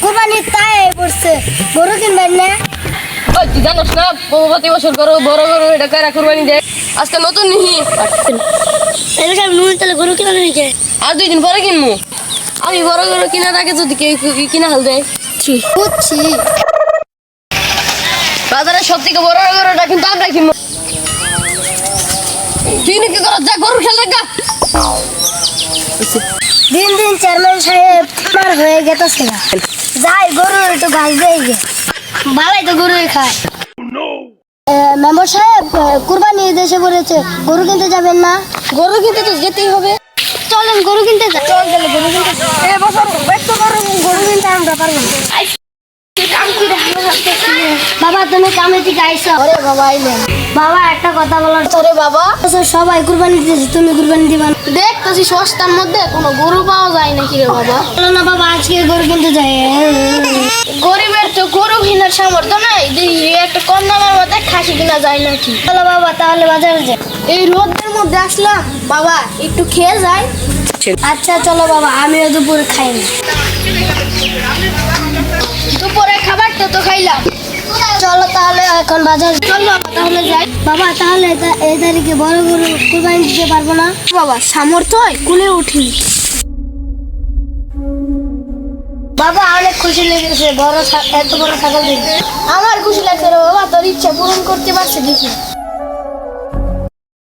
কুরবানি তাই পড়ছে গরু কিনবেন না? ওই তুই জানোস না প্রতি বছর গরু বড় গরু এটা কারা কুরবানি দেয় আজকে নতুন নিহি এলাকার নুন তাহলে গরু কিনা নিয়ে আর 2 দিন পরে কিনবো আমি বড় গরু কিনার আগে যদি কেউ কিনা হাল দেয় বুঝছি। বাজারে সব থেকে বড় গরুটা কিন্তু আমরা কিনবো তুই নাকি কর যা গরু খেল দেখা দিন দিন চেয়ারম্যান সাহেব আমার হয়ে গেছে না যাই গরু একটু ঘাস দিয়ে গে ভালাই তো গরুই খায়। মেম্বার সাহেব কুরবানি দেশে পড়েছে গরু কিনতে যাবেন না? গরু কিনতে তো যেতেই হবে চলেন গরু কিনতে যাই। চল তাহলে গরু কিনতে এ বছর ব্যস্ত গরু কিনতে আমরা পারবো না। বাবা তুমি কামে থেকে আইসো। আরে বাবা আইলেন বাবা একটা কথা বলার আরে বাবা সবাই কুরবানি দিতেছে তুমি কুরবানি দিবা না? দেখ তো সস্তার মধ্যে কোনো গরু পাওয়া যায় নাকি রে বাবা বলো না বাবা আজকে গরু কিনতে যাই। গরিবের তো গরু কেনার সামর্থ্য নাই দেখি একটা কম দামের মধ্যে খাসি কিনা যায় নাকি চলো বাবা তাহলে বাজারে যাই। এই রোদের মধ্যে আসলাম বাবা একটু খেয়ে যাই আচ্ছা চলো বাবা আমিও দুপুরে খাইনি। দুপুরে খাবারটা তো খাইলাম চলো তাহলে এখন বাজার চল বাবা তাহলে যাই বাবা তাহলে এই তারিখে বড় গরু কুরবানি দিতে পারবো না? বাবা সামর্থ্য হয় কুলে উঠি বাবা অনেক খুশি লেগেছে এত বড় ছাগল দেখে। আমার খুশি লাগছে রে বাবা তোর ইচ্ছা পূরণ করতে পারছে দেখি